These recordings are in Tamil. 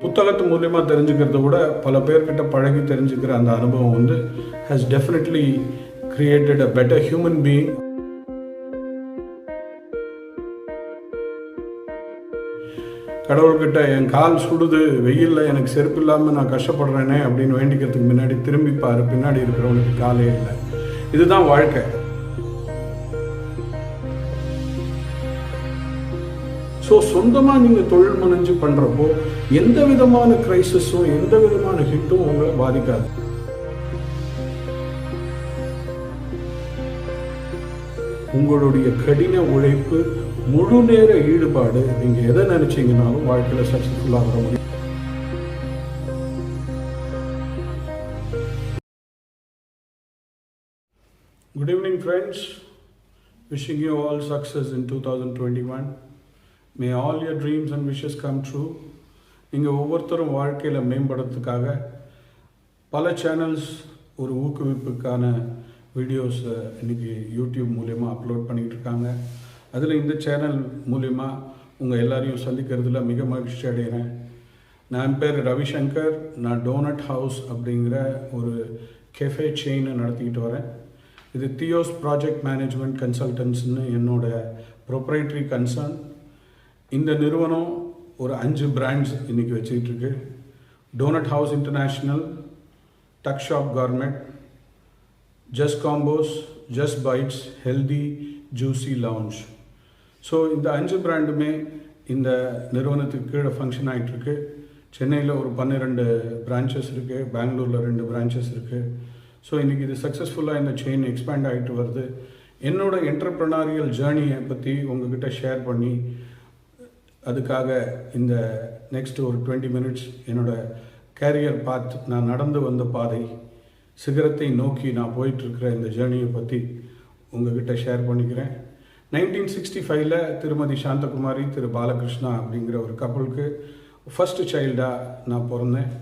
புத்தகத்து மூலியமாக தெரிஞ்சுக்கிறத விட பல பேர்கிட்ட பழகி தெரிஞ்சுக்கிற அந்த அனுபவம் வந்து has definitely created a better human being. கடவுள்கிட்ட என் கால் சுடுது, வெயிலில் எனக்கு செருப்பு இல்லாமல் நான் கஷ்டப்படுறேனே அப்படின்னு வேண்டிக்கிறதுக்கு முன்னாடி திரும்பி பாரு, பின்னாடி இருக்கிறவனுக்கு காலே இல்லை. இதுதான் வாழ்க்கை. ஸோ சொந்தமாக நீங்கள் தொழில் முனைஞ்சு பண்ணுறப்போ எந்த விதமான கிரைசிஸும் எந்த விதமான ஹிட்டும் உங்களை பாதிக்காது. உங்களுடைய கடின உழைப்பு, முழு நேர ஈடுபாடு, நீங்கள் எதை நினைச்சீங்கன்னாலும் வாழ்க்கையில் சக்ஸஸ்ஃபுல்லாக வர முடியும். Good evening friends, wishing you all success in 2021. May all your dreams and wishes come true. நீங்கள் ஒவ்வொருத்தரும் வாழ்க்கையில் மேம்படுறதுக்காக பல சேனல்ஸ் ஒரு ஊக்குவிப்புக்கான வீடியோஸ் இன்றைக்கி யூடியூப் மூலயமா அப்லோட் பண்ணிகிட்டு இருக்காங்க. அதில் இந்த சேனல் மூலயமா உங்கள் எல்லாரையும் சந்திக்கிறதுல மிக மகிழ்ச்சி அடைகிறேன். நான் பேர் ரவிசங்கர். நான் டோனட் ஹவுஸ் அப்படிங்கிற ஒரு கெஃபே செயினை நடத்திக்கிட்டு வரேன். இது தியோஸ் ப்ராஜெக்ட் மேனேஜ்மெண்ட் கன்சல்டன்ட்ஸ்னு என்னோட ப்ரொப்ரைட்ரி கன்சர்ன். இந்த நிறுவனம் ஒரு 5 பிராண்ட்ஸ் இன்றைக்கி வச்சுக்கிட்டு இருக்கு. Donut house international, tuck shop gourmet, just combos, just bites, healthy juicy lounge. So இந்த 5 பிராண்டுமே இந்த நிறுவனத்துக்கு கீழே ஃபங்க்ஷன் ஆகிட்டுருக்கு. சென்னையில் ஒரு 12 பிரான்ச்சஸ் இருக்குது, பெங்களூரில் 2 பிரான்ச்சஸ் இருக்குது. ஸோ இன்றைக்கி இது சக்ஸஸ்ஃபுல்லாக இந்த செயின் எக்ஸ்பேண்ட் ஆகிட்டு வருது. என்னோடய என்டர்ப்ரனரியல் ஜேர்னியை பற்றி உங்ககிட்ட ஷேர் பண்ணி அதுக்காக இந்த நெக்ஸ்ட் ஒரு 20 மினிட்ஸ் என்னோடய கேரியர் பாத், நான் நடந்து வந்த பாதை, சிகரத்தை நோக்கி நான் போயிட்டுருக்கிற இந்த ஜேர்னியை பற்றி உங்ககிட்ட ஷேர் பண்ணிக்கிறேன். 1965 திருமதி சாந்தகுமாரி, திரு பாலகிருஷ்ணா அப்படிங்கிற ஒரு கப்பலுக்கு ஃபஸ்ட்டு சைல்டாக நான் பிறந்தேன்.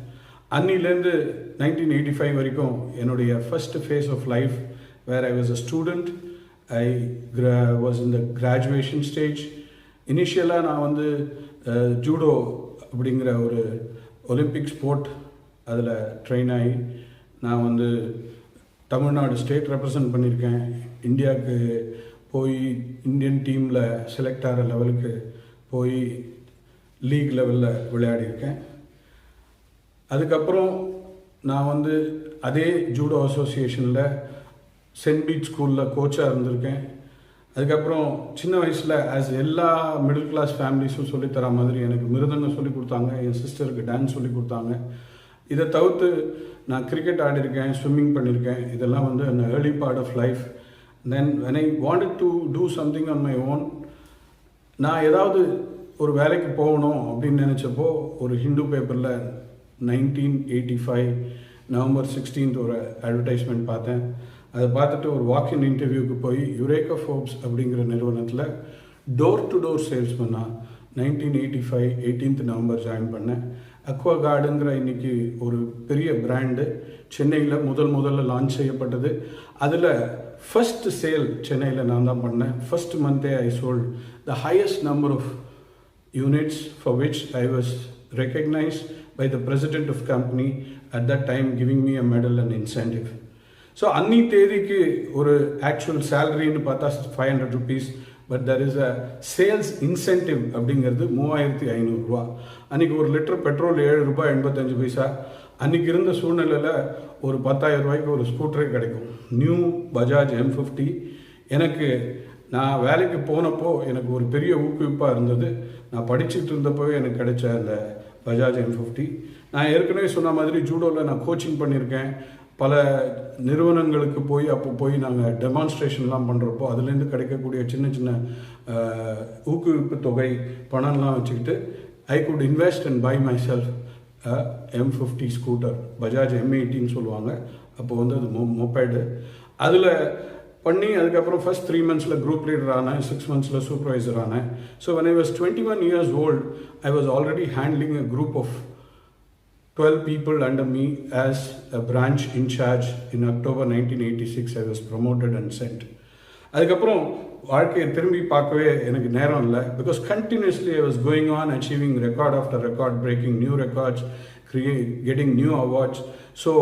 அன்னிலேருந்து 1985 வரைக்கும் என்னுடைய first phase of life where I was a student. I was in the graduation stage. இனிஷியலாக நான் வந்து ஜூடோ அப்படிங்கிற ஒரு ஒலிம்பிக் ஸ்போர்ட் அதில் ட்ரெயின் ஆகி நான் வந்து தமிழ்நாடு ஸ்டேட் ரெப்ரசன்ட் பண்ணியிருக்கேன். இந்தியாவுக்கு போய் இந்தியன் டீமில் செலக்ட் ஆகிற லெவலுக்கு போய் லீக் லெவலில் விளையாடியிருக்கேன். அதுக்கப்புறம் நான் வந்து அதே ஜூடோ அசோசியேஷனில் சென்ட் பீட் ஸ்கூலில் கோச்சாக இருந்திருக்கேன். அதுக்கப்புறம் சின்ன வயசில் ஆஸ் எல்லா மிடில் கிளாஸ் ஃபேமிலிஸும் சொல்லித்தர மாதிரி எனக்கு மிருதங்கம் சொல்லி கொடுத்தாங்க, என் சிஸ்டருக்கு டான்ஸ் சொல்லி கொடுத்தாங்க. இதை தவிர்த்து நான் கிரிக்கெட் ஆடிருக்கேன், ஸ்விம்மிங் பண்ணியிருக்கேன். இதெல்லாம் வந்து அந்த early part of life. Then when I wanted to do something on my own, நான் ஏதாவது ஒரு வேலைக்கு போகணும் அப்படின்னு நினச்சப்போ ஒரு ஹிந்து பேப்பரில் 1985 நவம்பர் 16 ஒரு அட்வர்டைஸ்மெண்ட் பார்த்தேன். அதை பார்த்துட்டு ஒரு வாக்கின் இன்டர்வியூக்கு போய் யுரேகா ஃபோர்ப்ஸ் அப்படிங்கிற நிறுவனத்தில் டோர் டு டோர் சேல்ஸ்மேனாக 1985 18th நவம்பர் ஜாயின் பண்ணேன். அக்வா கார்டுங்கிற இன்றைக்கி ஒரு பெரிய பிராண்டு சென்னையில் முதல்ல லான்ச் செய்யப்பட்டது. அதில் ஃபஸ்ட்டு சேல் சென்னையில் நான் தான் பண்ணேன். ஃபஸ்ட் மந்த்தே I sold the highest number of units for which I was recognized by the president of company at that time, giving me a medal and incentive. So அன்னி தேதிக்கு ஒரு ஆக்சுவல் சேலரின்னு பார்த்தா 500 rupees, but there is a sales incentive அப்படிங்கிறது 3500 ரூபா. அன்றைக்கி ஒரு லிட்டர் பெட்ரோல் 7 ரூபாய் 85 பைசா. அன்றைக்கி இருந்த சூழ்நிலையில் ஒரு 10,000 ரூபாய்க்கு ஒரு ஸ்கூட்டரே கிடைக்கும், நியூ பஜாஜ் M50. எனக்கு நான் வேலைக்கு போனப்போ எனக்கு ஒரு பெரிய ஊக்குவிப்பாக இருந்தது. நான் படிச்சுட்டு இருந்தப்போ எனக்கு கிடைச்ச அந்த பஜாஜ் M50. நான் ஏற்கனவே சொன்ன மாதிரி ஜூடோவில் நான் கோச்சிங் பண்ணியிருக்கேன். பல நிறுவனங்களுக்கு போய் நாங்கள் டெமான்ஸ்ட்ரேஷன்லாம் பண்ணுறப்போ அதுலேருந்து கிடைக்கக்கூடிய சின்ன ஊக்குவிப்பு தொகை பணம்லாம் வச்சுக்கிட்டு I could invest and buy my self M50 scooter, Bajaj M80ன்னு சொல்லுவாங்க. அப்போ வந்து அது மொபைடு. அதில் பண்ணி அதுக்கப்புறம் ஃபஸ்ட் 3 months குரூப் லீடர் ஆனேன், 6 months சூப்பர்வைசர் ஆனேன். So when I was 21 years old, I was already handling a group of 12 people under me as a branch in charge. In October 1986, I was promoted and sent. அதுக்கப்புறம் வாழ்க்கையை திரும்பி பார்க்கவே எனக்கு நேரம் இல்லை. Because continuously I was going on achieving record after record, breaking new records, getting new awards. So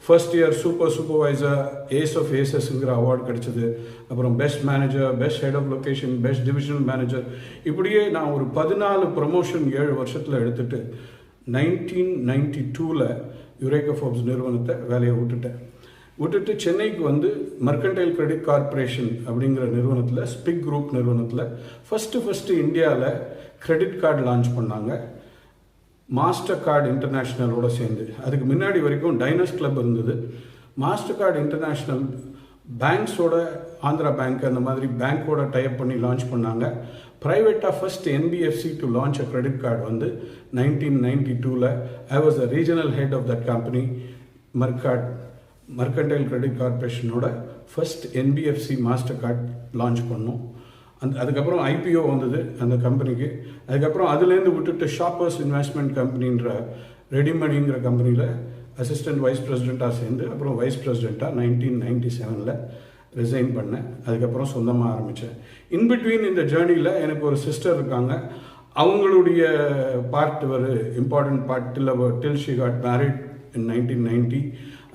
first year supervisor ace of ஏசஸ்ங்கிற அவார்டு கிடைச்சது. அப்புறம் best manager, best head of location, best divisional manager. இப்படியே நான் ஒரு 14 ப்ரமோஷன் 7 வருஷத்தில் எடுத்துட்டு 1992 யுரேகா ஃபோர்ப்ஸ் நிறுவனத்தை வேலையை விட்டுட்டு சென்னைக்கு வந்து மர்கன்டைல் கிரெடிட் கார்பரேஷன் அப்படிங்கிற நிறுவனத்தில், ஸ்பிக் குரூப் நிறுவனத்தில் ஃபஸ்ட்டு இந்தியாவில் கிரெடிட் கார்டு லான்ச் பண்ணாங்க, மாஸ்டர் கார்டு இன்டர்நேஷ்னலோட சேர்ந்து. அதுக்கு முன்னாடி வரைக்கும் டைனஸ் கிளப் இருந்தது. மாஸ்டர் கார்டு இன்டர்நேஷ்னல் பேங்க்ஸோட, ஆந்திரா பேங்க் அந்த மாதிரி பேங்க்கோட டைப் பண்ணி லான்ச் பண்ணாங்க. ப்ரைவேட்டாக first NBFC to launch a credit card வந்து 1992. I was the regional head of that company. Mercantile credit கார்பரேஷனோட first NBFC Mastercard launch பண்ணோம். அதுக்கப்புறம் ஐபிஓ வந்தது அந்த கம்பெனிக்கு. அதுக்கப்புறம் அதுலேருந்து விட்டுட்டு ஷாப்பர்ஸ் இன்வெஸ்ட்மெண்ட் கம்பெனின்ற ரெடிமணிங்கிற கம்பெனியில் அசிஸ்டன்ட் வைஸ் பிரசிடெண்ட்டாக சேர்ந்து அப்புறம் வைஸ் பிரசிடெண்ட்டாக 1997 ரிசைன் பண்ணேன். அதுக்கப்புறம் சொந்தமாக ஆரம்பித்தேன். இன்பிட்வீன் இந்த ஜேர்னியில் எனக்கு ஒரு சிஸ்டர் இருக்காங்க. அவங்களுடைய பார்ட் ஒரு important part till she got married இன் 1990.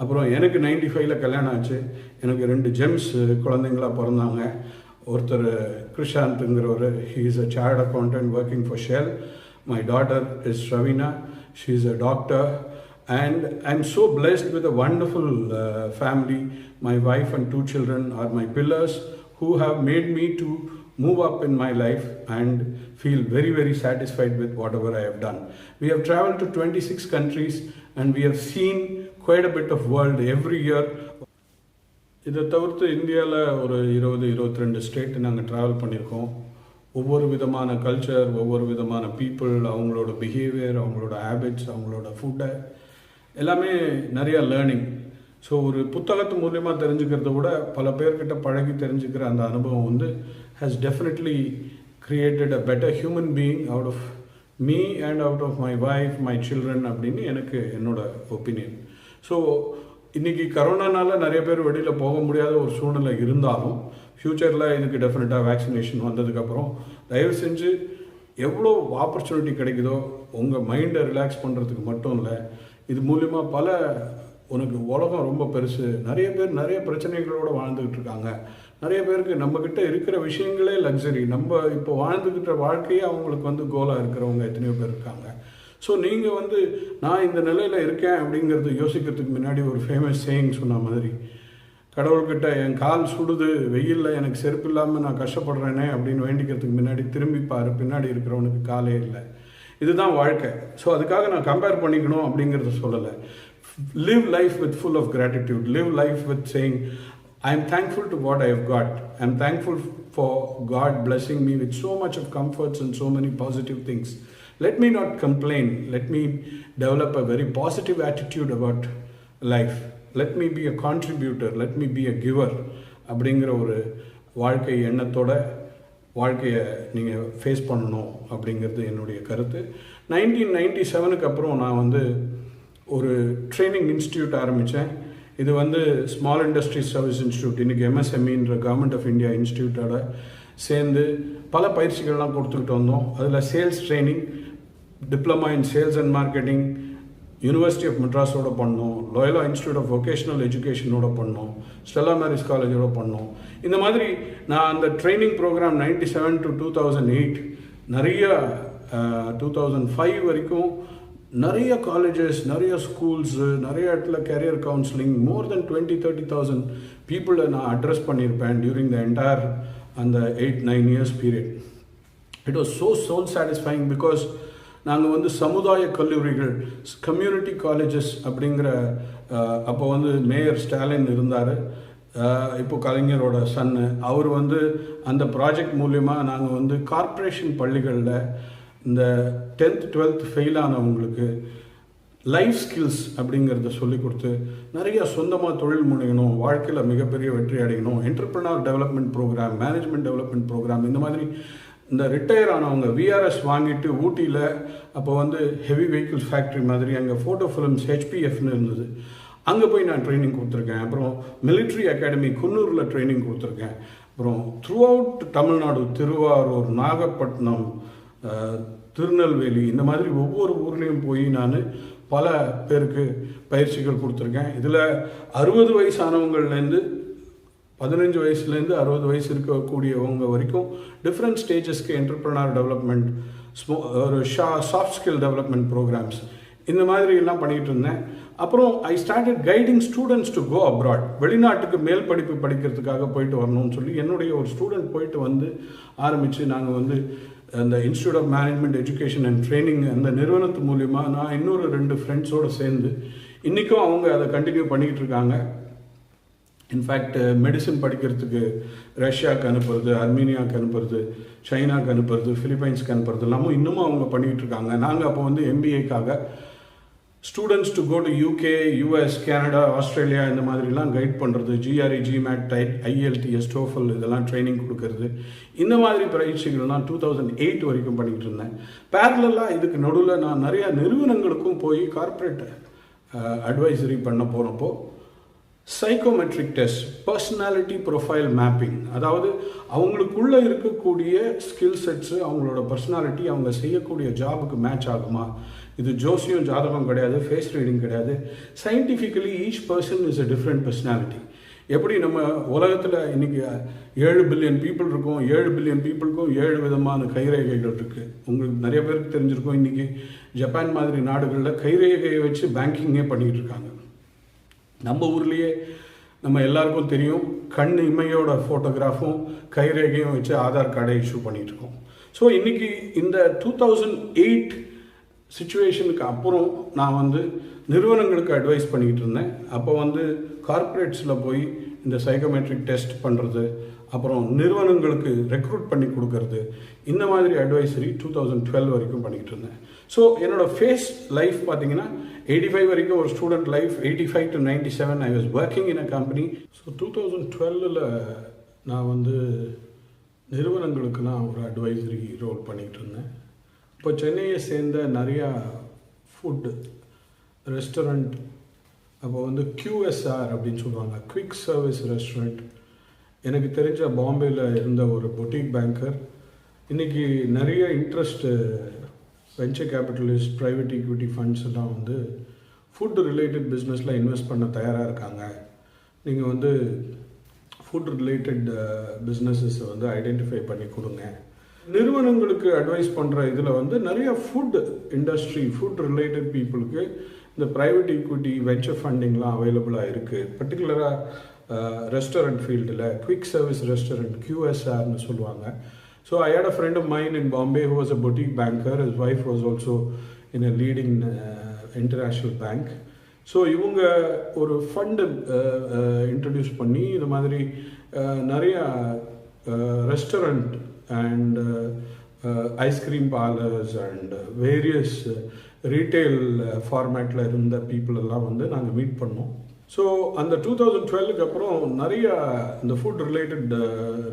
அப்புறம் எனக்கு 95 கல்யாணம் ஆச்சு. எனக்கு 2 ஜெம்ஸ் குழந்தைங்களாக பிறந்தாங்க. ஒருத்தர் கிருஷாந்த்ங்கிறவர், he is a chartered accountant working for Shell. My daughter is Raveena, she is a doctor. And I'm so blessed with a wonderful family. My wife and 2 children are my pillars who have made me to move up in my life and feel very, very satisfied with whatever I have done. We have traveled to 26 countries and we have seen quite a bit of world every year. இதை தவிர்த்து இந்தியாவில் ஒரு 20-22 ஸ்டேட் நாங்கள் ட்ராவல் பண்ணியிருக்கோம். ஒவ்வொரு விதமான கல்ச்சர், ஒவ்வொரு விதமான பீப்புள், அவங்களோட பிஹேவியர், அவங்களோட ஹேபிட்ஸ், அவங்களோட ஃபுட்டை எல்லாமே நிறையா லேர்னிங். ஸோ ஒரு புத்தகத்து மூலியமாக தெரிஞ்சுக்கிறத விட பல பேர்கிட்ட பழகி தெரிஞ்சுக்கிற அந்த அனுபவம் வந்து has definitely created a better human being out of me and out of my wife, my children அப்படின்னு எனக்கு என்னோட ஒப்பீனியன். ஸோ இன்றைக்கி கரோனானால நிறைய பேர் வெளியில் போக முடியாத ஒரு சூழ்நிலை இருந்தாலும் ஃப்யூச்சரில் இதுக்கு டெஃபினட்டாக வேக்சினேஷன் வந்ததுக்கப்புறம் தயவு செஞ்சு எவ்வளோ ஆப்பர்ச்சுனிட்டி கிடைக்குதோ உங்கள் மைண்டை ரிலாக்ஸ் பண்ணுறதுக்கு மட்டும் இல்லை, இது மூலிமா உனக்கு உலகம் ரொம்ப பெருசு. நிறைய பேர் நிறைய பிரச்சனைகளோடு வாழ்ந்துக்கிட்டு இருக்காங்க. நிறைய பேருக்கு நம்மக்கிட்ட இருக்கிற விஷயங்களே லக்ஸரி. நம்ம இப்போ வாழ்ந்துக்கிட்ட வாழ்க்கையே அவங்களுக்கு வந்து கோலாக இருக்கிறவங்க எத்தனையோ பேர் இருக்காங்க. ஸோ நீங்கள் நான் இந்த நிலையில் இருக்கேன் அப்படிங்கிறது யோசிக்கிறதுக்கு முன்னாடி ஒரு ஃபேமஸ் சேயிங் சொன்ன மாதிரி, கடவுள்கிட்ட என் கால் சுடுது, வெயிலில் எனக்கு செருப்பு இல்லாமல் நான் கஷ்டப்படுறேனே அப்படின்னு வேண்டிக்கிறதுக்கு முன்னாடி திரும்பி பாரு, பின்னாடி இருக்கிறவனுக்கு காலே இல்லை. இதுதான் வாழ்க்கை. ஸோ அதுக்காக நான் கம்பேர் பண்ணிக்கணும் அப்படிங்கிறத சொல்லலை. Live life with full of gratitude. Live life with saying, I am thankful to what I have got. I am thankful for God blessing me with so much of comforts and so many positive things. Let me not complain. Let me develop a very positive attitude about life. Let me be a contributor. Let me be a giver. அப்படிங்கிற ஒரு வாழ்க்கை எண்ணத்தோட வாழ்க்கையை நீங்கள் ஃபேஸ் பண்ணணும் அப்படிங்கிறது என்னுடைய கருத்து. 1997 அப்புறம் நான் ஒரு ட்ரைனிங் இன்ஸ்டியூட் ஆரம்பித்தேன். இது ஸ்மால் இண்டஸ்ட்ரீஸ் சர்வீஸ் இன்ஸ்டியூட், இன்றைக்கி எம்எஸ்எம்இன்ற கவர்மெண்ட் ஆஃப் இந்தியா இன்ஸ்டியூட்டோட சேர்ந்து பல பயிற்சிகள்லாம் கொடுத்துக்கிட்டு வந்தோம். அதில் sales training, diploma in sales and marketing university of மெட்ராஸோட பண்ணோம், லோயலா இன்ஸ்டியூட் ஆஃப் வொகேஷனல் எஜுகேஷனோட பண்ணோம், ஸ்டெல்லா மேரிஸ் காலேஜோட பண்ணோம். இந்த மாதிரி நான் அந்த ட்ரைனிங் ப்ரோக்ராம் 97 to 2008 நிறைய 2005 வரைக்கும் நிறைய காலேஜஸ், நிறைய ஸ்கூல்ஸு, நிறைய இடத்துல கேரியர் கவுன்சிலிங், மோர் தென் 20-30,000 பீப்புளை நான் அட்ரஸ் பண்ணியிருப்பேன் டியூரிங் த என்டையர் அந்த 8-9 years period. It was so soul satisfying because நாங்கள் சமுதாய கல்லூரிகள், கம்யூனிட்டி காலேஜஸ் அப்படிங்கிற அப்போ மேயர் ஸ்டாலின் இருந்தார், இப்போ கலைஞரோட சன்னு. அவர் அந்த ப்ராஜெக்ட் மூலயமா நாங்கள் கார்ப்பரேஷன் பள்ளிகளில் இந்த 10th 12th fail ஆனவங்களுக்கு life skills அப்படிங்கிறத சொல்லி கொடுத்து நிறைய சொந்தமாக தொழில் முனையணும், வாழ்க்கையில் மிகப்பெரிய வெற்றி அடையணும், entrepreneur development program, management development program, இந்த மாதிரி இந்த ரிட்டையர் ஆனவங்க விஆர்எஸ் வாங்கிட்டு ஊட்டியில் அப்போ ஹெவி வெஹிக்கிள்ஸ் ஃபேக்ட்ரி மாதிரி அங்கே ஃபோட்டோ ஃபிலிம்ஸ் ஹெச்பிஎஃப்னு இருந்தது, அங்கே போய் நான் ட்ரைனிங் கொடுத்துருக்கேன். அப்புறம் மிலிட்ரி அகாடமி குன்னூரில் ட்ரைனிங் கொடுத்துருக்கேன். அப்புறம் த்ரூ அவுட் தமிழ்நாடு, திருவாரூர், நாகப்பட்டினம், திருநெல்வேலி, இந்த மாதிரி ஒவ்வொரு ஊர்லேயும் போய் நான் பல பேருக்கு பயிற்சிகள் கொடுத்துருக்கேன். இதில் 60 வயசானவங்கள்லேருந்து 15 வயசுலேருந்து 60 வயசு இருக்கக்கூடியவங்க வரைக்கும் டிஃப்ரெண்ட் ஸ்டேஜஸ்க்கு என்டர்ப்ரனர் டெவலப்மெண்ட், ஒரு சாஃப்ட் ஸ்கில் டெவலப்மெண்ட் ப்ரோக்ராம்ஸ், இந்த மாதிரி எல்லாம் பண்ணிகிட்டு இருந்தேன். அப்புறம் I started guiding students to go abroad. வெளிநாட்டுக்கு மேல் படிப்பு படிக்கிறதுக்காக போயிட்டு வரணும்னு சொல்லி என்னுடைய ஒரு ஸ்டூடெண்ட் போயிட்டு வந்து ஆரம்பித்து நாங்கள் வந்து அந்த institute of management education and training அந்த நிறுவனத்து மூலிமா நான் இன்னொரு 2 ஃப்ரெண்ட்ஸோடு சேர்ந்து இன்றைக்கும் அவங்க அதை கண்டினியூ பண்ணிக்கிட்டு இருக்காங்க. இன்ஃபேக்ட் மெடிசன் படிக்கிறதுக்கு ரஷ்யாவுக்கு அனுப்புறது, அர்மீனியாவுக்கு அனுப்புறது, சைனாவுக்கு அனுப்புறது, ஃபிலிப்பைன்ஸ்க்கு அனுப்புறது எல்லாமும் இன்னமும் அவங்க பண்ணிகிட்டு இருக்காங்க. நாங்கள் அப்போ வந்து MBAக்காக students to go to UK, US, Canada, Australia இந்த மாதிரிலாம் கைட் பண்ணுறது, GRE, GMAT, IELTS, TOEFL இதெல்லாம் ட்ரைனிங் கொடுக்கறது, இந்த மாதிரி பயிற்சிகள்லாம் 2008 வரைக்கும் பண்ணிக்கிட்டு இருந்தேன். பேரலாக இதுக்கு நடுவில் நான் நிறையா நிறுவனங்களுக்கும் போய் கார்ப்பரேட் அட்வைசரி பண்ண போகிறப்போ psychometric test, personality profile mapping, அதாவது அவங்களுக்குள்ளே இருக்கக்கூடிய ஸ்கில் செட்ஸு, அவங்களோட பர்சனாலிட்டி அவங்க செய்யக்கூடிய ஜாபுக்கு மேட்ச் ஆகுமா? இது ஜோசியம் ஜாதகம் கிடையாது, ஃபேஸ் ரீடிங் கிடையாது. Scientifically each person is a different personality. எப்படி நம்ம உலகத்தில் இன்றைக்கி 7 பில்லியன் பீப்புள் இருக்கும், 7 பில்லியன் பீப்புளுக்கும் 7 விதமான கைரேகைகள் இருக்குது. உங்களுக்கு நிறைய பேருக்கு தெரிஞ்சிருக்கும், இன்றைக்கி ஜப்பான் மாதிரி நாடுகளில் கைரேகையை வச்சு பேங்கிங்கே பண்ணிகிட்டு இருக்காங்க. நம்ம ஊர்லேயே நம்ம எல்லாருக்கும் தெரியும், கண் இமையோட ஃபோட்டோகிராஃபும் கைரேகையும் வச்சு ஆதார் கார்டை இஷ்யூ பண்ணிகிட்ருக்கோம். ஸோ இன்றைக்கி இந்த 2008 சிச்சுவேஷனுக்கு அப்புறம் நான் வந்து நிறுவனங்களுக்கு அட்வைஸ் பண்ணிக்கிட்டு இருந்தேன். அப்போ வந்து கார்ப்பரேட்ஸில் போய் இந்த சைக்கோமெட்ரிக் டெஸ்ட் பண்ணுறது, அப்புறம் நிறுவனங்களுக்கு ரெக்ரூட் பண்ணி கொடுக்கறது, இந்த மாதிரி அட்வைசரி 2012 வரைக்கும் பண்ணிக்கிட்டு இருந்தேன். ஸோ என்னோடய ஃபேஸ் லைஃப் பார்த்தீங்கன்னா 85 வரைக்கும் ஒரு student life, 85 to 97 I was working in a company. So 2012 நான் வந்து நிறுவனங்களுக்கெல்லாம் ஒரு அட்வைசரி ரோல் பண்ணிக்கிட்டு இருந்தேன். இப்போ சென்னையை சேர்ந்த நிறையா ஃபுட் ரெஸ்டாரண்ட், அப்போ வந்து QSR அப்படின்னு சொல்லுவாங்க, குவிக் சர்வீஸ் ரெஸ்டாரண்ட், எனக்கு தெரிஞ்ச பாம்பேயில் இருந்த ஒரு பொட்டிக் பேங்கர், இன்றைக்கி நிறைய interest venture capitalist, private equity funds எல்லாம் வந்து ஃபுட் ரிலேட்டட் பிஸ்னஸில் இன்வெஸ்ட் பண்ண தயாராக இருக்காங்க. நீங்கள் வந்து ஃபுட் ரிலேட்டட் பிஸ்னஸஸை வந்து ஐடென்டிஃபை பண்ணி கொடுங்க. நிறுவனங்களுக்கு அட்வைஸ் பண்ணுற இதில் வந்து நிறைய ஃபுட் இண்டஸ்ட்ரி, ஃபுட் ரிலேட்டட் பீப்புளுக்கு இந்த ப்ரைவேட் ஈக்விட்டி வெஞ்சர் ஃபண்டிங்லாம் அவைலபிளாக இருக்குது. பர்டிகுலராக ரெஸ்டாரண்ட் ஃபீல்டில் குவிக் சர்வீஸ் ரெஸ்டாரண்ட், QSRன்னு சொல்லுவாங்க. So I had a friend of mine in Bombay who was a boutique banker. His wife was also in a leading international bank. So இவங்க ஒரு ஃபண்டு இன்ட்ரடியூஸ் பண்ணி இந்த மாதிரி நிறையா restaurant and ice cream parlours and various retail ஃபார்மேட்டில் இருந்த பீப்புள் எல்லாம் வந்து நாங்கள் மீட் பண்ணோம். ஸோ அந்த 2012க்கு அப்புறம் நிறையா இந்த ஃபுட் ரிலேட்டட்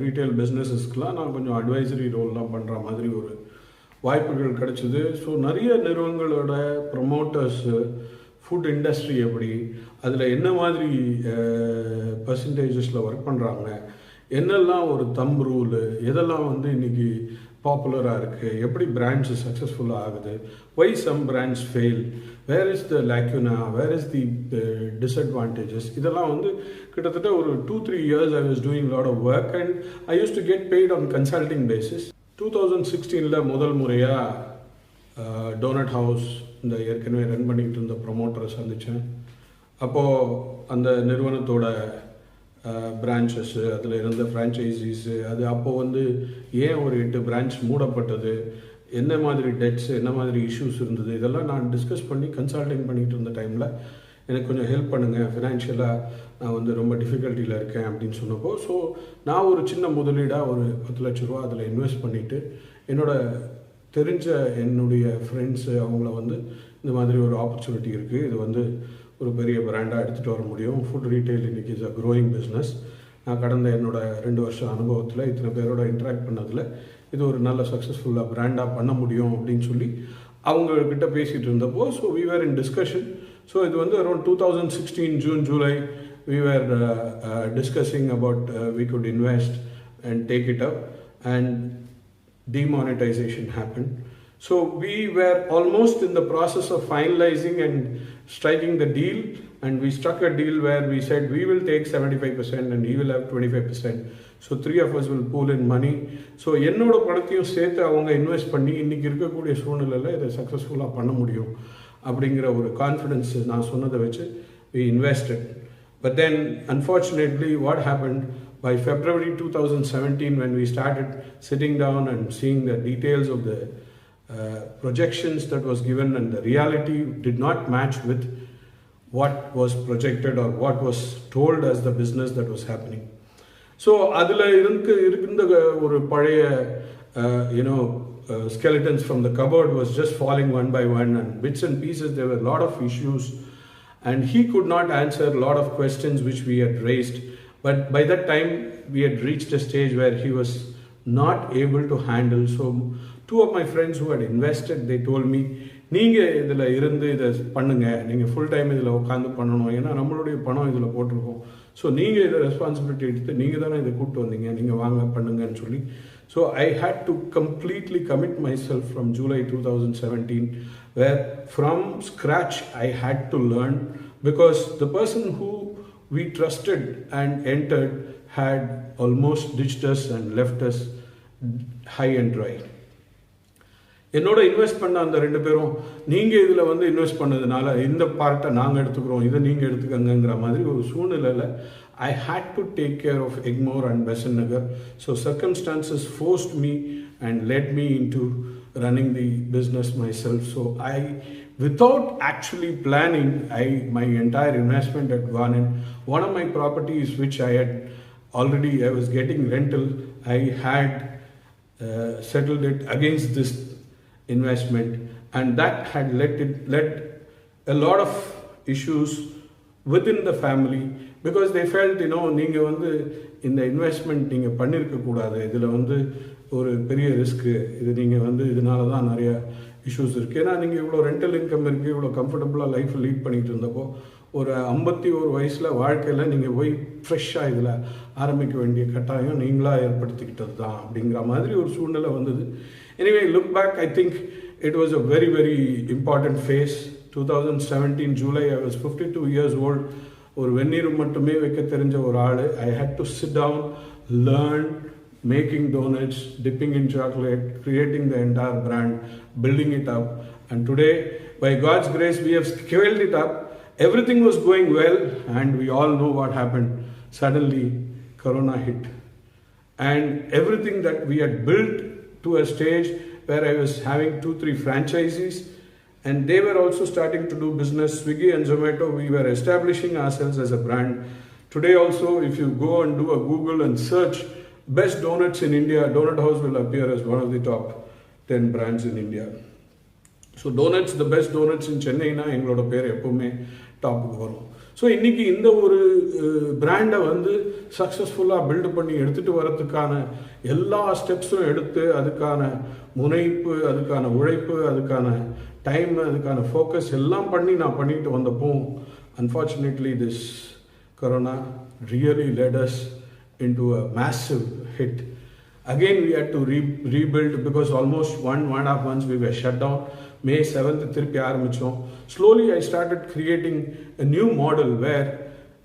ரீட்டைல் பிஸ்னஸஸ்க்கெலாம் நான் கொஞ்சம் அட்வைசரி ரோல்லாம் பண்ணுற மாதிரி ஒரு வாய்ப்புகள் கிடச்சிது. ஸோ நிறைய நிறுவனங்களோட ப்ரொமோட்டர்ஸு, ஃபுட் இண்டஸ்ட்ரி எப்படி, அதில் என்ன மாதிரி பர்சன்டேஜஸில் ஒர்க் பண்ணுறாங்க, என்னெல்லாம் ஒரு தம் ரூலு, எதெல்லாம் வந்து இன்றைக்கி பாப்புலராக இருக்குது, எப்படி பிராண்ட்ஸு சக்ஸஸ்ஃபுல்லாக ஆகுது, why some brands fail, where is the lacuna, where is the disadvantages, இதெல்லாம் வந்து கிட்டத்தட்ட ஒரு 2-3 years I was doing a lot of work and I used to get paid on consulting basis. 2016 முதல் முறையாக டோனட் ஹவுஸ் இந்த ஏற்கனவே ரன் பண்ணிக்கிட்டு இருந்த ப்ரொமோட்டரை சந்தித்தேன். அப்போது அந்த நிறுவனத்தோட பிரான்ச்சஸ்ஸு, அதில் இருந்த ஃப்ரான்ச்சைசிஸு, அது அப்போது வந்து ஏன் ஒரு 8 பிரான்ச் மூடப்பட்டது, என்ன மாதிரி டெட்ஸ், என்ன மாதிரி இஷ்யூஸ் இருந்தது, இதெல்லாம் நான் டிஸ்கஸ் பண்ணி கன்சல்டிங் பண்ணிகிட்டு இருந்த டைமில் எனக்கு கொஞ்சம் ஹெல்ப் பண்ணுங்கள், ஃபினான்ஷியலாக நான் வந்து ரொம்ப டிஃபிகல்ட்டியில் இருக்கேன் அப்படின்னு சொன்னப்போ, ஸோ நான் ஒரு சின்ன முதலீடாக ஒரு 10 லட்ச ரூபா அதில் இன்வெஸ்ட் பண்ணிவிட்டு தெரிஞ்ச என்னுடைய ஃப்ரெண்ட்ஸு அவங்கள வந்து இந்த மாதிரி ஒரு ஆப்பர்ச்சுனிட்டி இருக்குது, இது வந்து ஒரு பெரிய பிராண்டாக எடுத்துகிட்டு வர முடியும், ஃபுட் ரீட்டைல் இன்றைக்கி இஸ் அ க்ரோயிங் பிஸ்னஸ், நான் கடந்த என்னோட 2 வருஷ அனுபவத்தில் இத்தனை பேரோட இன்ட்ராக்ட் பண்ணதில் இது ஒரு நல்ல சக்ஸஸ்ஃபுல்லாக பிராண்டாக பண்ண முடியும் அப்படின்னு சொல்லி அவங்கக்கிட்ட பேசிகிட்டு இருந்தப்போ, so we were in discussion. So இது வந்து around 2016 June July we were discussing about we could invest and take it up, and demonetization happened. So we were almost in the process of finalizing and striking the deal, and we struck a deal where we said we will take 75% and he will have 25%. So three of us will pool in money. So என்னோட பணத்தையும் சேர்த்து அவங்க இன்வெஸ்ட் பண்ணி இன்னைக்கு இருக்கக்கூடிய சூழ்நிலையில் இதை சக்ஸஸ்ஃபுல்லாக பண்ண முடியும் அப்படிங்கிற ஒரு கான்ஃபிடன்ஸ் நான் சொன்னதை வச்சு we invested. But then unfortunately what happened, by February 2017 when we started sitting down and seeing the details of the projections that was given, and the reality did not match with what was projected or what was told as the business that was happening. So அதில் இருந்த ஒரு பழைய skeletons from the cupboard was just falling one by one, and bits and pieces. There were a lot of issues, and he could not answer a lot of questions which we had raised. But by that time we had reached a stage where he was not able to handle. So two of my friends who had invested, they told me, நீங்கள் இதில் இருந்து இதை பண்ணுங்கள், நீங்கள் ஃபுல் டைம் இதில் உட்காந்து பண்ணணும், ஏன்னா நம்மளுடைய பணம் இதில் போட்டிருக்கோம். ஸோ நீங்கள் இதை ரெஸ்பான்சிபிலிட்டி எடுத்து நீங்கள் தானே இதை கூப்பிட்டு வந்தீங்க, நீங்கள் வாங்க பண்ணுங்கன்னு சொல்லி. So I had to completely commit myself from July 2017, where from scratch I had to learn, because the person who we trusted and entered had almost ditched us and left us high and dry. என்னோட இன்வெஸ்ட் பண்ண அந்த ரெண்டு பேரும் நீங்கள் இதில் வந்து இன்வெஸ்ட் பண்ணதுனால இந்த பார்ட்டை நாங்கள் எடுத்துக்கிறோம், இதை நீங்கள் எடுத்துக்கங்கிற மாதிரி ஒரு சூழ்நிலையில் I had to take care of Egmore and Besant Nagar. So circumstances forced me and led me into running the business myself. So without actually planning, my entire investment had gone in. One of my properties which I was getting rental, I had settled it against this investment, and that had led a lot of issues within the family, because they felt நீங்கள் வந்து இந்த இன்வெஸ்ட்மெண்ட் நீங்கள் பண்ணியிருக்கக்கூடாது, இதில் வந்து ஒரு பெரிய ரிஸ்க்கு, இது நீங்கள் வந்து இதனால தான் நிறைய இஷ்யூஸ் இருக்குது. ஏன்னா நீங்கள் இவ்வளோ ரெண்டல் இன்கம் இருக்குது, இவ்வளோ கம்ஃபர்டபுளாக லைஃப் லீட் பண்ணிகிட்டு இருந்தப்போ ஒரு 51 வயசில் வாழ்க்கையில் நீங்கள் போய் ஃப்ரெஷ்ஷாக இதில் ஆரம்பிக்க வேண்டிய கட்டாயம் நீங்களாக ஏற்படுத்திக்கிட்டது தான் அப்படிங்கிற மாதிரி ஒரு சூழ்நிலை வந்தது. Anyway, look back, I think it was a very, very important phase. 2017 July, I was 52 years old. ஒரு வெந்நீர் மட்டுமே வைக்க தெரிஞ்ச ஒரு ஆள். I had to sit down, learn making donuts, dipping in chocolate, creating the entire brand, building it up. And today, by God's grace, we have scaled it up. Everything was going well, and we all know what happened. Suddenly, Corona hit. And everything that we had built to a stage where I was having 2-3 franchisees, and they were also starting to do business. Swiggy and Zomato, we were establishing ourselves as a brand. Today also, if you go and do a Google and search best donuts in India, Donut House will appear as one of the top 10 brands in India. So donuts, the best donuts in Chennai na எங்களோட பேர் எப்பவுமே டாப்புக்கு வரும். ஸோ இன்றைக்கி இந்த ஒரு பிராண்டை வந்து சக்ஸஸ்ஃபுல்லாக பில்டு பண்ணி எடுத்துகிட்டு வரதுக்கான எல்லா ஸ்டெப்ஸும் எடுத்து அதுக்கான முனைப்பு, அதுக்கான உழைப்பு, அதுக்கான டைம், அதுக்கான ஃபோக்கஸ் எல்லாம் பண்ணி நான் பண்ணிட்டு வந்தப்போ unfortunately this corona really led us into a massive hit. Again we had to rebuild, because almost 1.5 months we were shut down. May 7th திருப்பி ஆரம்பித்தோம். Slowly I started creating a new model where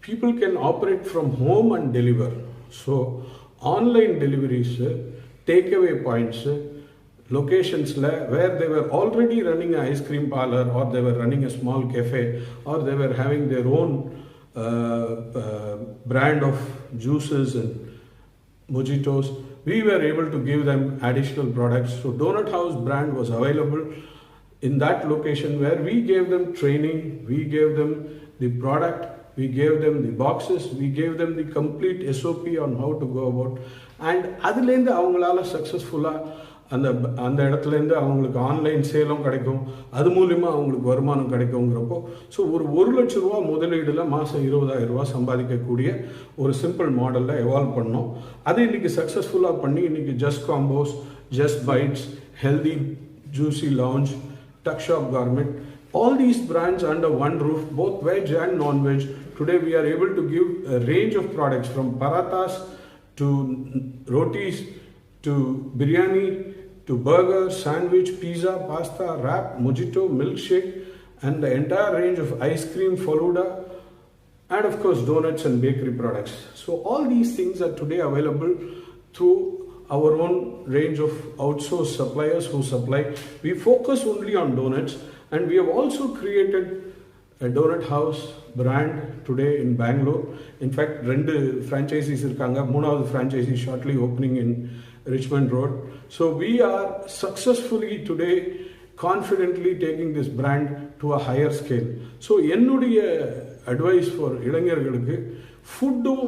people can operate from home and deliver. So online deliveries, takeaway points, locations where they were already running an ice cream parlor, or they were running a small cafe, or they were having their own brand of juices and mojitos. We were able to give them additional products. So Donut House brand was available in that location, where we gave them training, we gave them the product, we gave them the boxes, we gave them the complete SOP on how to go about. And அதுலேருந்து அவங்களால சக்ஸஸ்ஃபுல்லாக அந்த இடத்துலேருந்து அவங்களுக்கு ஆன்லைன் சேலும் கிடைக்கும், அது மூலிமா அவங்களுக்கு வருமானம் கிடைக்குங்கிறப்போ, ஸோ ஒரு 1 லட்ச ரூபா முதலீடில் மாதம் 20,000 ரூபா சம்பாதிக்கக்கூடிய ஒரு சிம்பிள் மாடலில் எவால்வ் பண்ணோம். அது இன்றைக்கி சக்ஸஸ்ஃபுல்லாக பண்ணி இன்றைக்கி just combos, just bites, healthy juicy lounge, Tuck Shop Gourmet, all these brands under one roof, both veg and non-veg. Today we are able to give a range of products from parathas to rotis, to biryani, to burger, sandwich, pizza, pasta, wrap, mojito, milkshake, and the entire range of ice cream, faluda, and of course donuts and bakery products. So all these things are today available through our own range of outsourced suppliers who supply. We focus only on donuts, and we have also created a donut house brand today in Bangalore. In fact, 2 franchisees irukanga, 3வது franchisee shortly opening in Richmond Road. So we are successfully today confidently taking this brand to a higher scale. So என்னுடைய advice for இளைஞர்களுக்கு ஃபுட்டும்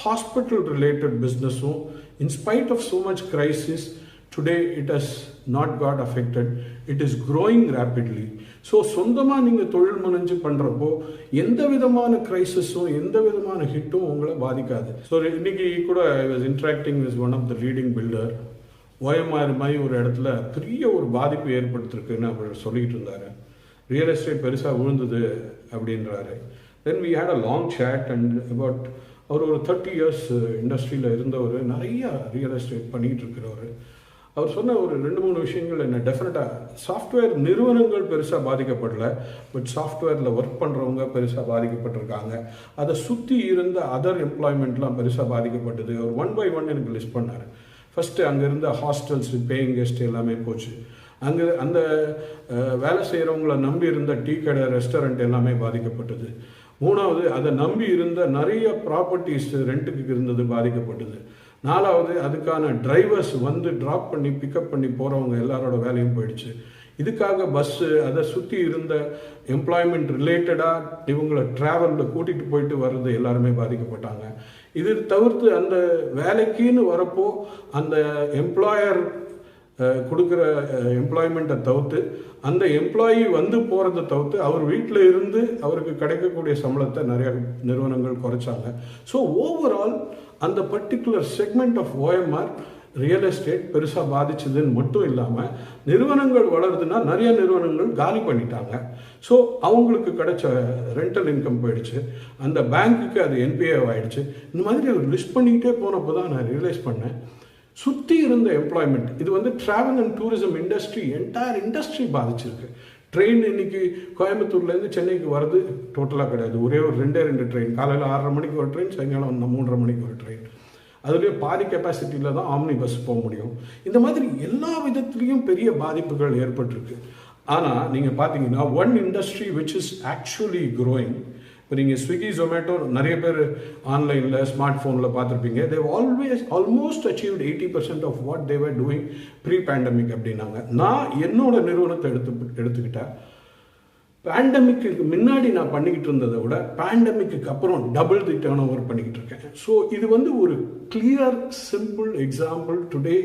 ஹாஸ்பிட்டல் ரிலேட்டட் பிஸ்னஸும் in spite of so much crisis, today it has not got affected. It is growing rapidly. So சொந்தமாக நீங்கள் தொழில் முனைஞ்சு பண்ணுறப்போ எந்த விதமான கிரைசிஸும் எந்த விதமான ஹிட்டும் உங்களை பாதிக்காது. ஸோ இன்னைக்கு கூட I was interacting with one of the leading builder. OMR மாதிரி ஒரு இடத்துல பெரிய ஒரு பாதிப்பு ஏற்படுத்திருக்குன்னு அவர் சொல்லிட்டு இருந்தார். ரியல் எஸ்டேட் பெருசாக விழுந்தது அப்படின்றாரு. Then we had a long chat and about our ஒரு 30 இயர்ஸ் இண்டஸ்ட்ரியில் இருந்தவர், நிறைய ரியல் எஸ்டேட் பண்ணிகிட்டு இருக்கிறவர். அவர் சொன்ன ஒரு 2-3 விஷயங்கள் என்ன டெஃபினட்டாக சாஃப்ட்வேர் நிறுவனங்கள் பெருசாக பாதிக்கப்படலை, பட் சாஃப்ட்வேரில் ஒர்க் பண்ணுறவங்க பெருசாக பாதிக்கப்பட்டிருக்காங்க. அதை சுற்றி இருந்த அதர் எம்ப்ளாய்மெண்ட்லாம் பெருசாக பாதிக்கப்பட்டது. அவர் 1 by 1 எனக்கு லிஸ்ட் பண்ணார். ஃபஸ்ட்டு அங்கே இருந்த ஹாஸ்டல்ஸ், பேயிங் கெஸ்ட் எல்லாமே போச்சு. அங்கே அந்த வேலை செய்கிறவங்கள நம்பி இருந்த டீ கடை, ரெஸ்டாரண்ட் எல்லாமே பாதிக்கப்பட்டது. 3வது அதை நம்பி இருந்த நிறைய ப்ராப்பர்ட்டிஸ் ரெண்ட்டுக்கு இருந்தது பாதிக்கப்பட்டது. 4வது அதுக்கான டிரைவர்ஸ் வந்து ட்ராப் பண்ணி பிக்கப் பண்ணி போகிறவங்க எல்லாரோட வேலையும் போயிடுச்சு. இதுக்காக பஸ்ஸு, அதை சுற்றி இருந்த எம்ப்ளாய்மெண்ட் ரிலேட்டடாக இவங்களை ட்ராவலில் கூட்டிகிட்டு போயிட்டு வர்றது எல்லாருமே பாதிக்கப்பட்டாங்க. இது தவிர்த்து அந்த வேலைக்குன்னு வரப்போ அந்த எம்ப்ளாயர் கொடுக்குற எம்ப்ளாய்மெண்ட்டை தவிர்த்து அந்த எம்ப்ளாயி வந்து போகிறத தவிர்த்து அவர் வீட்டில் இருந்து அவருக்கு கிடைக்கக்கூடிய சம்பளத்தை நிறைய நிறுவனங்கள் குறைச்சாங்க. ஸோ ஓவரால் அந்த particular segment of OMR real estate பெருசாக பாதிச்சதுன்னு மட்டும் இல்லாமல் நிறுவனங்கள் வளருதுன்னா நிறைய நிறுவனங்கள் காலி பண்ணிட்டாங்க. ஸோ அவங்களுக்கு கிடைச்ச ரெண்டல் இன்கம் போயிடுச்சு, அந்த பேங்க்குக்கு அது என்பிஏ ஆகிடுச்சு. இந்த மாதிரி அவர் லிஸ்ட் பண்ணிக்கிட்டே போனப்போ தான் நான் ரியலைஸ் பண்ணேன், சுற்றி இருந்த எம்ப்ளாய்மெண்ட் இது வந்து travel and tourism industry, entire industry பாதிச்சிருக்கு. ட்ரெயின் இன்னைக்கு கோயம்புத்தூர்லேருந்து சென்னைக்கு வர்றது டோட்டலாக கிடையாது. ஒரே ஒரு 2 ட்ரெயின், காலையில் 6:30 மணிக்கு ஒரு ட்ரெயின், சாயங்காலம் 3:30 மணிக்கு ஒரு ட்ரெயின். அதுலேயே பாதி கெப்பாசிட்டியில் தான் ஆம்னி பஸ் போக முடியும். இந்த மாதிரி எல்லா விதத்துலேயும் பெரிய பாதிப்புகள் ஏற்பட்டிருக்கு. ஆனால் நீங்கள் பார்த்தீங்கன்னா one industry which is actually growing. இப்போ நீங்கள் ஸ்விக்கி, ஜொமேட்டோ நிறைய பேர் ஆன்லைனில் ஸ்மார்ட் ஃபோனில் பார்த்துருப்பீங்க. They almost achieved 80% of what they were doing pre pandemic அப்படின்னாங்க. நான் என்னோட நிறுவனத்தை எடுத்துக்கிட்டேன், பேண்டமிக்கு முன்னாடி நான் பண்ணிக்கிட்டு இருந்ததை விட பேண்டமிக்கு அப்புறம் டபுள் தி டர்ன் ஓவர் பண்ணிக்கிட்டு இருக்கேன். ஸோ இது வந்து ஒரு clear simple example. Today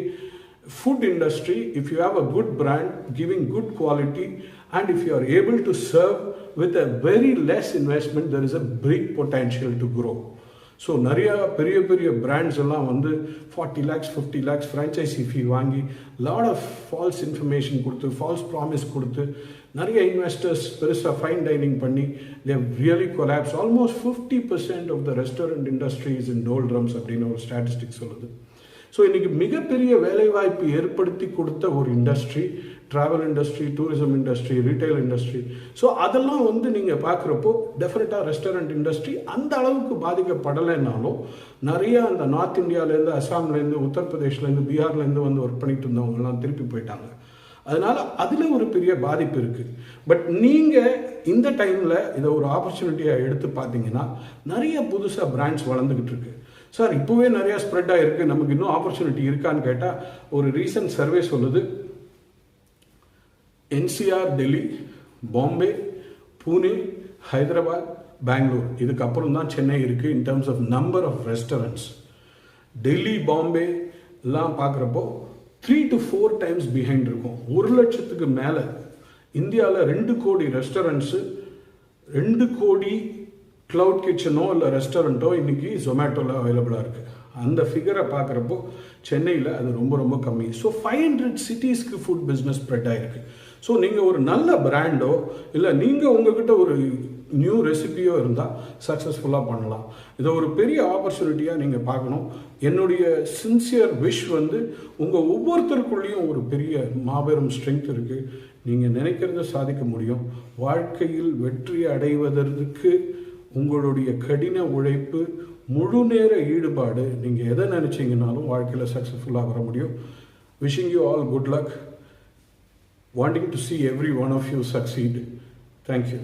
food industry, if you have a good brand giving good quality and if you are able to serve with a very less investment, there is a big potential to grow. So நிறையா பெரிய பெரிய பிராண்ட்ஸ் எல்லாம் வந்து 40 lakhs 50 lakhs ஃப்ரான்ச்சைசி ஃபீ வாங்கி லாட் ஆஃப் ஃபால்ஸ் இன்ஃபர்மேஷன் கொடுத்து, ஃபால்ஸ் ப்ராமிஸ் கொடுத்து, நிறைய இன்வெஸ்டர்ஸ் பெருசாக ஃபைன் டைனிங் பண்ணி they have really collapse. Almost 50% of the restaurant industries in doldrums அப்படின்னு ஒரு ஸ்டாட்டிஸ்டிக்ஸ் சொல்லுது. ஸோ இன்றைக்கி மிகப்பெரிய வேலைவாய்ப்பு ஏற்படுத்தி கொடுத்த ஒரு industry travel industry, tourism industry, retail industry. So அதெல்லாம் வந்து நீங்கள் பார்க்குறப்போ டெஃபினட்டாக ரெஸ்டாரண்ட் இண்டஸ்ட்ரி அந்த அளவுக்கு பாதிக்கப்படலைன்னாலும் நிறையா அந்த நார்த் இந்தியாவிலேருந்து, அசாம்லேருந்து, உத்தரப்பிரதேஷ்லேருந்து, பீகார்லேருந்து வந்து ஒர்க் பண்ணிட்டு இருந்தவங்கலாம் திருப்பி போயிட்டாங்க. அதனால் அதில் ஒரு பெரிய பாதிப்பு இருக்குது. பட் நீங்கள் இந்த டைமில் இதை ஒரு ஆப்பர்ச்சுனிட்டியாக எடுத்து பார்த்தீங்கன்னா நிறைய புதுசாக பிராண்ட்ஸ் வளர்ந்துக்கிட்டு இருக்கு. சார் இப்போவே நிறையா ஸ்ப்ரெட் ஆகிருக்கு, நமக்கு இன்னும் ஆப்பர்ச்சுனிட்டி இருக்கான்னு கேட்டால் ஒரு ரீசன்ட் சர்வே சொல்லுது, என்சிஆர், டெல்லி, பாம்பே, பூனே, ஹைதராபாத், பெங்களூர், இதுக்கப்புறம் தான் சென்னை இருக்குது in terms of number of restaurants. Delhi, Bombay எல்லாம் பார்க்குறப்போ 3 to 4 times பிஹைண்ட் இருக்கும். 1 லட்சத்துக்கு மேலே இந்தியாவில் 2 கோடி ரெஸ்டாரண்ட்ஸு, 2 கோடி க்ளவுட் கிச்சனோ இல்லை ரெஸ்டாரண்ட்டோ இன்றைக்கி ஜொமேட்டோவில் அவைலபிளாக இருக்குது. அந்த ஃபிகரை பார்க்குறப்போ சென்னையில் அது ரொம்ப ரொம்ப கம்மி. ஸோ 500 சிட்டிஸ்க்கு ஃபுட் பிஸ்னஸ் ஸ்ப்ரெட் ஆகிருக்கு. ஸோ நீங்கள் ஒரு நல்ல பிராண்டோ இல்லை நீங்கள் உங்ககிட்ட ஒரு நியூ ரெசிபியோ இருந்தால் சக்ஸஸ்ஃபுல்லாக பண்ணலாம். இதை ஒரு பெரிய ஆப்பர்ச்சுனிட்டியாக நீங்கள் பார்க்கணும். என்னுடைய சின்சியர் விஷ் வந்து உங்கள் ஒவ்வொருத்தருக்குள்ளேயும் ஒரு பெரிய மாபெரும் ஸ்ட்ரென்த் இருக்குது. நீங்கள் நினைக்கிறத சாதிக்க முடியும். வாழ்க்கையில் வெற்றி அடைவதற்கு உங்களுடைய கடின உழைப்பு, முழு நேர ஈடுபாடு, நீங்கள் எதை நினச்சிங்கனாலும் வாழ்க்கையில் சக்ஸஸ்ஃபுல்லாக வர முடியும். Wishing you all good luck. Wanting to see every one of you succeed. Thank you.